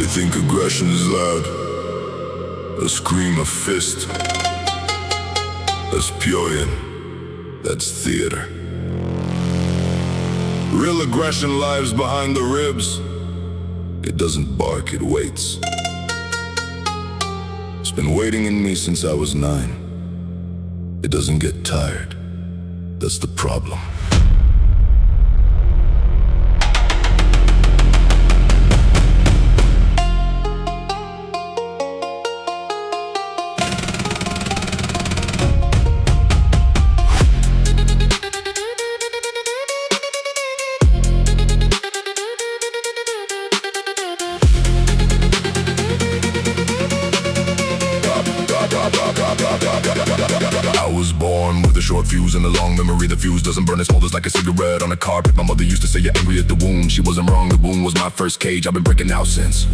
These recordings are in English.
They think aggression is loud, a scream, a fist. That's Pyoyan, that's theater. Real aggression lives behind the ribs. It doesn't bark, it waits. It's been waiting in me since I was 9. It doesn't get tired. That's the problem. I was born with a short fuse and a long memory. The fuse doesn't burn, it smolders like a cigarette on a carpet. My mother used to say you're angry at the womb. She wasn't wrong, the womb was my first cage. I've been breaking out since.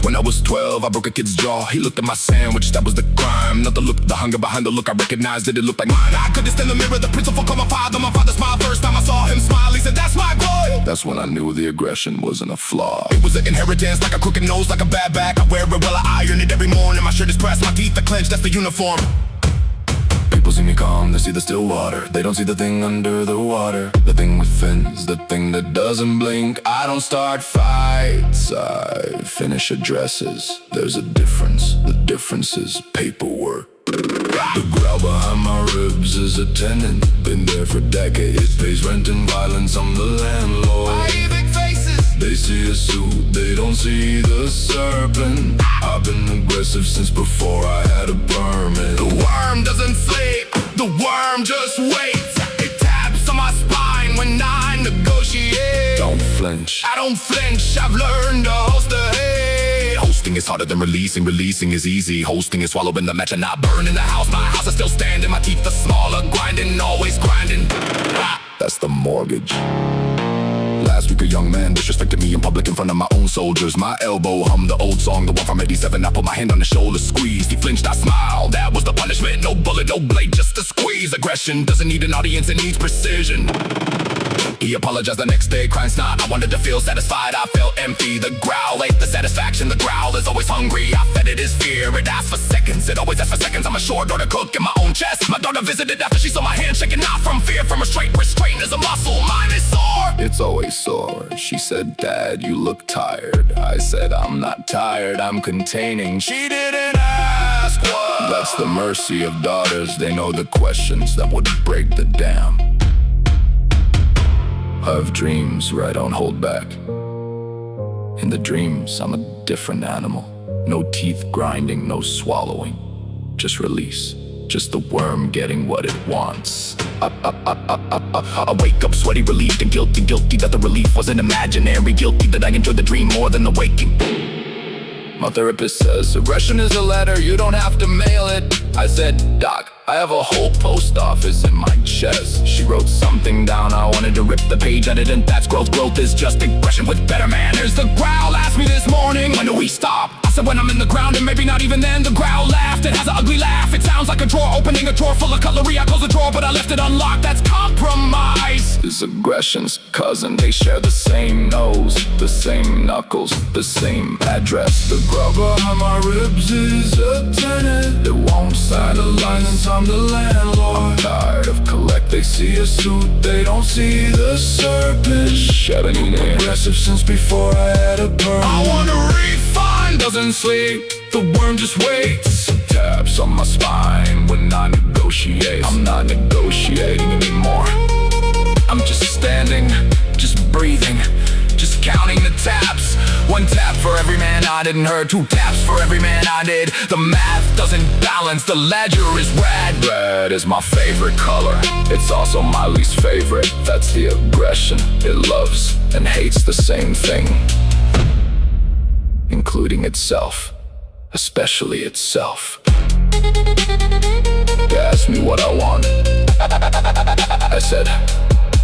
When I was 12, I broke a kid's jaw. He looked at my sandwich, that was the crime. Not the look, the hunger behind the look. I recognized it looked like mine. I couldn't stand the mirror, the principal called my father. My father smiled first time I saw him smile. He said, that's my boy. That's when I knew the aggression wasn't a flaw. It was an inheritance, like a crooked nose, like a bad back. I wear it well, I iron it every morning. My shirt is pressed, my teeth are clenched, that's the uniform. People see me calm, they see the still water. They don't see the thing under the water. The thing with fins, the thing that doesn't blink. I don't start fights, I finish addresses. There's a difference, the difference is paperwork. The growl behind my ribs is a tenant. Been there for decades, pays rent and violence, I'm the landlord. I even faces. They see a suit, they don't see the serpent. I've been aggressive since before I had a permit. The worm doesn't sleep, the worm just waits. It taps on my spine when I negotiate. Don't flinch, I don't flinch, I've learned to host the hate. Hosting is harder than releasing, releasing is easy. Hosting is swallowing the match and not burning the house. My house is still standing, my teeth are smaller, grinding, always grinding. That's the mortgage. Last week a young man disrespected me in public in front of my own soldiers. My elbow hummed the old song, the one from '87. I put my hand on his shoulder, squeezed. He flinched, I smiled. That was the punishment. No bullet, no blade, just a squeeze. Aggression doesn't need an audience, it needs precision. He apologized the next day, crying snot. I wanted to feel satisfied, I felt empty. The growl ain't the satisfaction, the growl is always hungry. I fed it his fear, it asked for seconds. It always asks for seconds, I'm a short daughter cook in my own chest. My daughter visited after she saw my hand shaking, not from fear, from restraint. Restraint is a muscle, mine is sore. It's always sore. She said, Dad, you look tired. I said, I'm not tired, I'm containing. She didn't ask what. That's the mercy of daughters, they know the questions that would break the dam. I have dreams where I don't hold back. In the dreams, I'm a different animal. No teeth grinding, no swallowing. Just release, just the worm getting what it wants. I wake up sweaty, relieved and guilty. Guilty that the relief wasn't imaginary. Guilty that I enjoyed the dream more than the waking. My therapist says, aggression is a letter, you don't have to mail it. I said, Doc, I have a whole post office in my chest. She wrote something down, I wanted to rip the page. I didn't, that's growth. Growth is just aggression with better manners. The growl asked me this morning, when do we stop? I said when I'm in the ground, and maybe not even then. The growl laughed, it has an ugly laugh. It sounds like a drawer, opening a drawer full of cutlery. I closed the drawer, but I left it unlocked. That's compromise. Is aggression's cousin, they share the same nose, the same knuckles, the same address. The growl behind my ribs is a tenant. It won't sign a license, I'm the landlord. I'm tired of collect, they see a suit, they don't see the serpent. Shedding aggressive since before I had a permit. I want a refund, doesn't sleep, the worm just waits. Taps on my spine when I negotiate. I'm not negotiating anymore. I'm just standing, just breathing, just counting the taps. 1 tap for every man I didn't hurt, 2 taps for every man I did. The math doesn't balance, the ledger is red. Red is my favorite color, it's also my least favorite. That's the aggression, it loves and hates the same thing, including itself, especially itself. They asked me what I want. I said,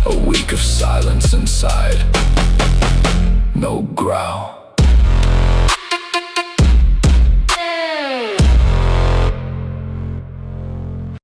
a week of silence inside. No growl.